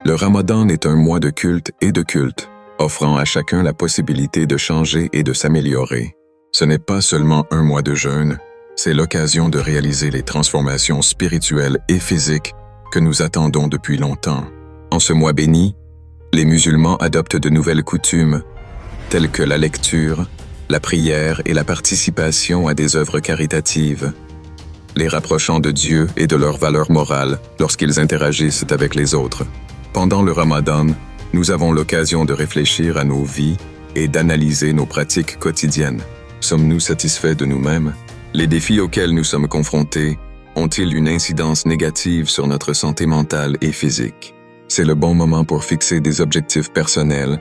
Le Ramadan est un mois de culte et de culte, offrant à chacun la possibilité de changer et de s'améliorer. Ce n'est pas seulement un mois de jeûne, c'est l'occasion de réaliser les transformations spirituelles et physiques que nous attendons depuis longtemps. En ce mois béni, les musulmans adoptent de nouvelles coutumes, telles que la lecture, la prière et la participation à des œuvres caritatives, les rapprochant de Dieu et de leurs valeurs morales lorsqu'ils interagissent avec les autres. Pendant le Ramadan, nous avons l'occasion de réfléchir à nos vies et d'analyser nos pratiques quotidiennes. Sommes-nous satisfaits de nous-mêmes? Les défis auxquels nous sommes confrontés ont-ils une incidence négative sur notre santé mentale et physique? C'est le bon moment pour fixer des objectifs personnels,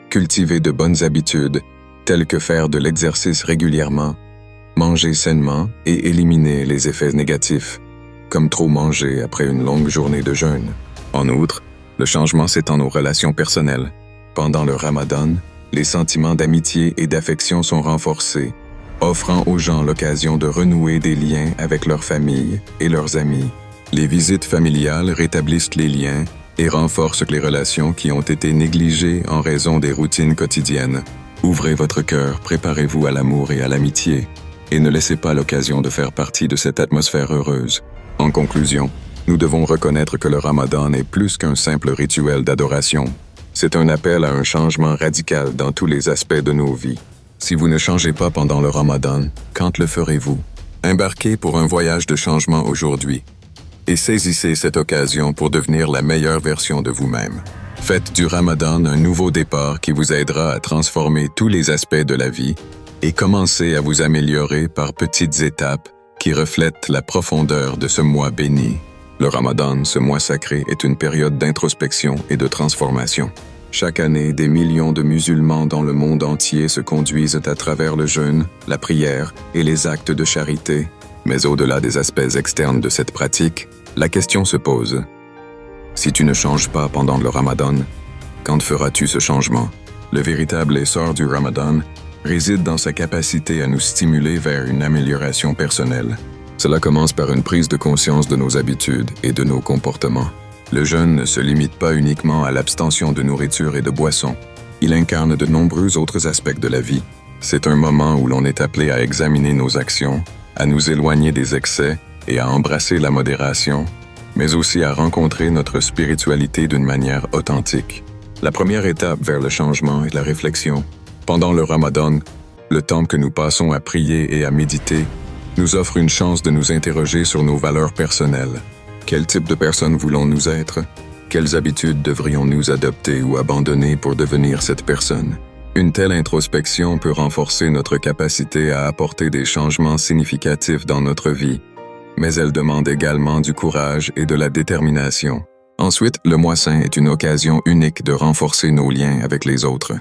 cultiver de bonnes habitudes, telles que faire de l'exercice régulièrement, manger sainement et éliminer les effets négatifs, comme trop manger après une longue journée de jeûne. En outre, le changement s'étend aux relations personnelles. Pendant le Ramadan, les sentiments d'amitié et d'affection sont renforcés, offrant aux gens l'occasion de renouer des liens avec leur famille et leurs amis. Les visites familiales rétablissent les liens et renforcent les relations qui ont été négligées en raison des routines quotidiennes. Ouvrez votre cœur, préparez-vous à l'amour et à l'amitié, et ne laissez pas l'occasion de faire partie de cette atmosphère heureuse. En conclusion, nous devons reconnaître que le Ramadan est plus qu'un simple rituel d'adoration. C'est un appel à un changement radical dans tous les aspects de nos vies. Si vous ne changez pas pendant le Ramadan, quand le ferez-vous? Embarquez pour un voyage de changement aujourd'hui et saisissez cette occasion pour devenir la meilleure version de vous-même. Faites du Ramadan un nouveau départ qui vous aidera à transformer tous les aspects de la vie et commencez à vous améliorer par petites étapes qui reflètent la profondeur de ce mois béni. Le Ramadan, ce mois sacré, est une période d'introspection et de transformation. Chaque année, des millions de musulmans dans le monde entier se conduisent à travers le jeûne, la prière et les actes de charité. Mais au-delà des aspects externes de cette pratique, la question se pose. Si tu ne changes pas pendant le Ramadan, quand feras-tu ce changement? Le véritable essor du Ramadan réside dans sa capacité à nous stimuler vers une amélioration personnelle. Cela commence par une prise de conscience de nos habitudes et de nos comportements. Le jeûne ne se limite pas uniquement à l'abstention de nourriture et de boissons. Il incarne de nombreux autres aspects de la vie. C'est un moment où l'on est appelé à examiner nos actions, à nous éloigner des excès et à embrasser la modération, mais aussi à rencontrer notre spiritualité d'une manière authentique. La première étape vers le changement est la réflexion. Pendant le Ramadan, le temps que nous passons à prier et à méditer nous offre une chance de nous interroger sur nos valeurs personnelles. Quel type de personne voulons-nous être? Quelles habitudes devrions-nous adopter ou abandonner pour devenir cette personne? Une telle introspection peut renforcer notre capacité à apporter des changements significatifs dans notre vie, mais elle demande également du courage et de la détermination. Ensuite, le mois saint est une occasion unique de renforcer nos liens avec les autres.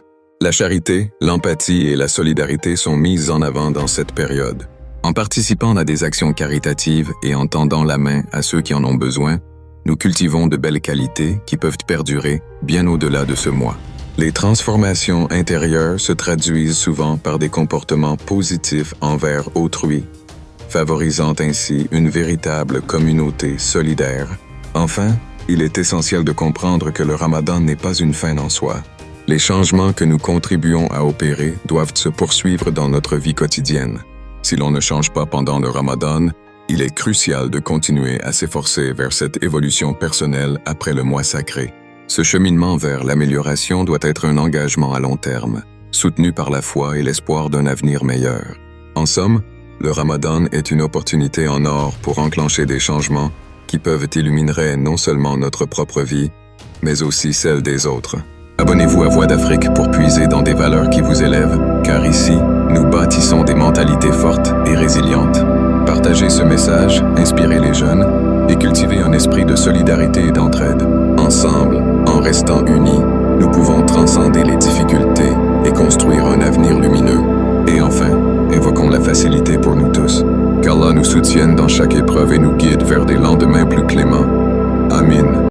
La charité, l'empathie et la solidarité sont mises en avant dans cette période. En participant à des actions caritatives et en tendant la main à ceux qui en ont besoin, nous cultivons de belles qualités qui peuvent perdurer bien au-delà de ce mois. Les transformations intérieures se traduisent souvent par des comportements positifs envers autrui, favorisant ainsi une véritable communauté solidaire. Enfin, il est essentiel de comprendre que le Ramadan n'est pas une fin en soi. Les changements que nous contribuons à opérer doivent se poursuivre dans notre vie quotidienne. Si l'on ne change pas pendant le Ramadan, il est crucial de continuer à s'efforcer vers cette évolution personnelle après le mois sacré. Ce cheminement vers l'amélioration doit être un engagement à long terme, soutenu par la foi et l'espoir d'un avenir meilleur. En somme, le Ramadan est une opportunité en or pour enclencher des changements qui peuvent illuminer non seulement notre propre vie, mais aussi celle des autres. Abonnez-vous à Voix d'Afrique pour puiser dans des valeurs qui vous élèvent, car ici, nous bâtissons des mentalités fortes et résilientes. Partagez ce message, inspirez les jeunes et cultivez un esprit de solidarité et d'entraide. Ensemble, en restant unis, nous pouvons transcender les difficultés et construire un avenir lumineux. Et enfin, invoquons la facilité pour nous tous. Qu'Allah nous soutienne dans chaque épreuve et nous guide vers des lendemains plus cléments. Amin.